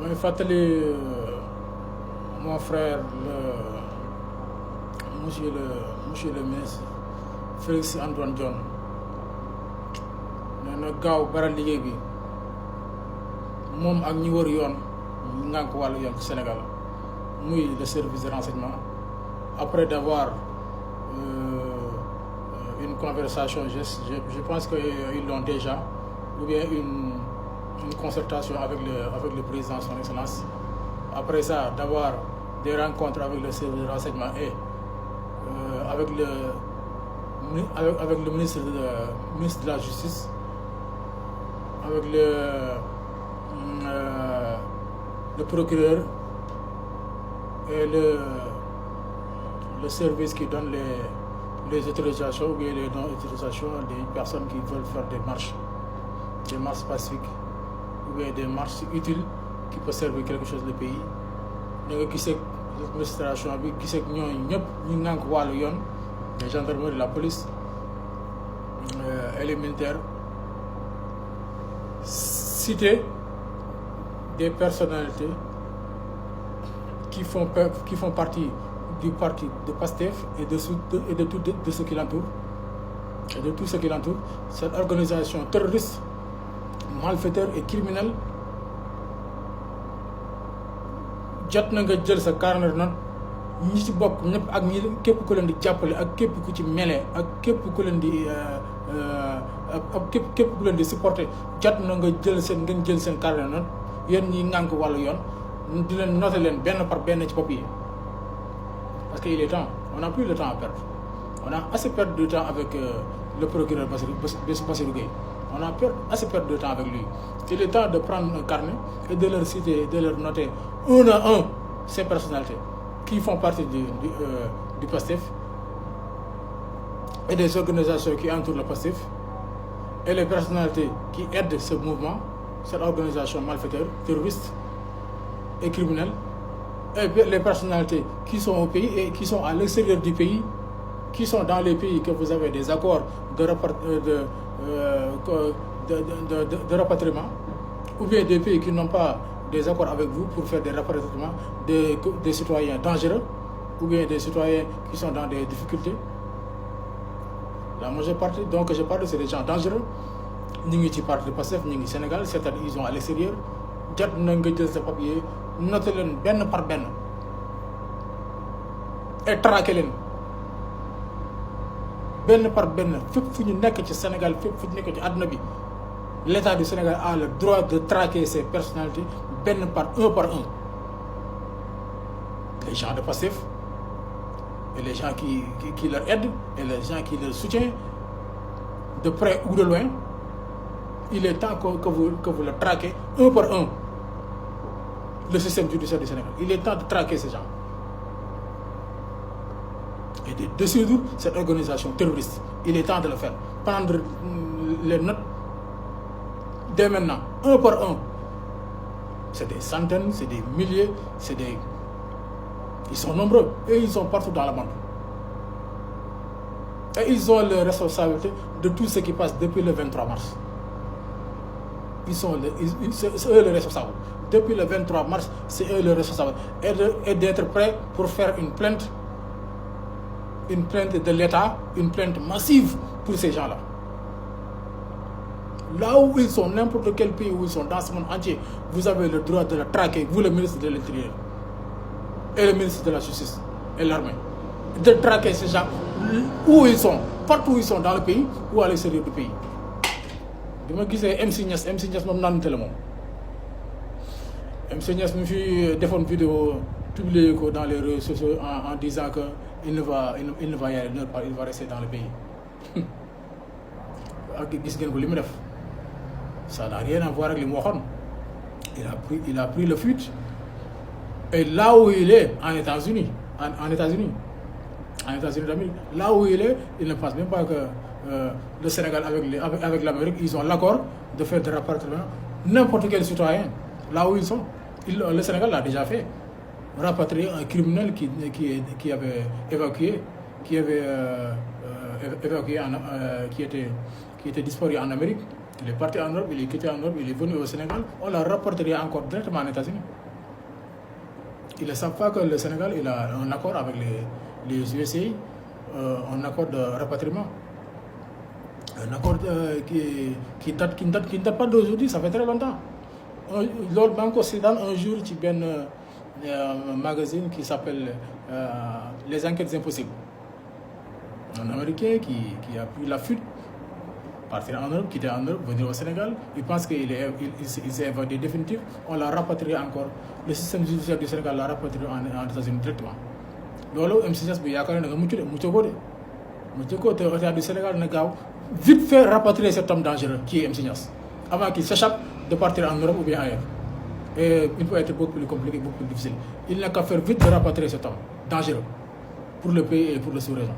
damay fàttali mon frère monsieur le ministre Félix Antoine Diome nee na gaaw baral liggéey bi moom ak ñi wër yoon ñu ngànk wàllu yoon ci Sénégal muy le service de renseignement après d'avoir une conversation je pense qu'ils l'ont déjà ou bien une concertation avec le président son excellence. Après ça, d'avoir des rencontres avec le service de renseignement et avec le ministre de la Justice, avec le procureur et le service qui donne les autorisations ou bien les non-autorisations des personnes qui veulent faire des marches pacifiques ou bien des marches utiles qui peuvent servir quelque chose le pays. Da nga gisee administration bi gisee ñooñu ñëpp ñu ngànk wàllu yoon les gendarmeries, la police et les militaires citer des personnalités qui font partie du parti de PASTEF et de tout ce qui l'entoure et de tout ce qui l'entoure. Cette organisation terroriste, malfaiteur et criminel, jot na nga jël sa carnet de notes ñi ci bokk ñëpp ak ñi képp ku leen di jàppale ak képp ku ci mêlé ak képp ku leen di képp ku leen di supporter jot na nga jël seen carnet de notes yéen ñi ngànk wàllu yoon di leen noter leen benn par benn ci bopp yi parce que il est temps, on n'a plus le temps à perdre. On a assez perdu de temps avec le procureur Bassirou Gueye. On a assez perdu de temps avec lui. Il est temps de prendre un carnet et de leur citer, de leur noter un à un ces personnalités qui font partie du PASTEF et des organisations qui entourent le PASTEF et les personnalités qui aident ce mouvement, cette organisation malfaiteur, terroriste et criminelle, et les personnalités qui sont au pays et qui sont à l'extérieur du pays, qui sont dans les pays que vous avez des accords de rapatriement, ou bien des pays qui n'ont pas des accords avec vous pour faire des rapatriements des citoyens dangereux, ou bien des citoyens qui sont dans des difficultés. La majeure partie, donc je parle, c'est des gens dangereux. Nous sommes parti de PASTEF, nous sommes au Sénégal, c'est-à-dire ils sont à l'extérieur. Jot na nga jël sa papier noté leen benn par benn et traqué leen benn par benn fépp fu ñu nekk ci Sénégal fépp fu ñu nekk ci àdduna bi l'État du Sénégal a le droit de traquer ces personnalités benn par un. Les gens de PASTEF et les gens qui leur aident et les gens qui leur soutiennent de près ou de loin. Il est temps que vous le traquez un par un, le système judiciaire du Sénégal. Il est temps de traquer ces gens et de dissoudre cette organisation terroriste. Il est temps de le faire. Prendre les notes dès maintenant, un par un. C'est des centaines, c'est des milliers, ils sont nombreux et ils sont partout dans le monde. Et ils ont la responsabilité de tout ce qui passe depuis le 23 mars. C'est eux les responsables. Depuis le 23 mars, c'est eux les responsables. Et d'être prêts pour faire une plainte de l'État, une plainte massive pour ces gens-là. Là où ils sont, n'importe quel pays où ils sont, dans ce monde entier, vous avez le droit de le traquer, vous le ministre de l'Intérieur, et le ministre de la Justice, et l'armée. De traquer ces gens où ils sont, partout où ils sont dans le pays ou à l'extérieur du pays. bi ma gisee MC Niass moom naan télé moom MC Niass mi fi defoon vidéo publié ko dans les réseaux sociaux en disant que il ne va y aller nulle part, il va rester dans le pays ak gis ngeen ko li mu def ça n'a rien à voir ak li mu waxoon il a pris le fuite et là où il est en États-Unis d'Amérique, là où il est, il ne pense même pas que le Sénégal avec l'Amérique, ils ont l'accord de faire des rapatriements n'importe quel citoyen là où ils sont. Le Sénégal l'a déjà fait. Rapatrier un criminel qui avait évacué, qui était disparu en Amérique, Il est parti en Europe, il est quitté en Europe, il est venu au Sénégal, on l'a rapporté encore directement en États-Unis. Ils ne savent pas que le Sénégal il a un accord avec les USAID, un accord de rapatriement. Un accord qui ne date pas d'aujourd'hui, ça fait très longtemps. Lors banque c'est dans un jour, tu viens un magazine qui s'appelle Les Enquêtes Impossibles. Un Américain qui a pris la fuite, partir en Europe, quitter en Europe, venir au Sénégal. Il pense qu'il s'est évadé définitivement. On l'a rapatrié encore. Le système judiciaire du Sénégal l'a rapatrié en États-Unis directement. Lolo M6 bi yaakaar na nga mucc ko te État du Sénégal na gaaw vite fait rapatrier cet homme dangereux qui est M6 avant qu'il s'échappe de partir en Europe ou bien ailleurs. Et il peut être beaucoup plus compliqué, beaucoup plus difficile. Il n'a qu'à faire vite de rapatrier cet homme dangereux pour le pays et pour le sous-région.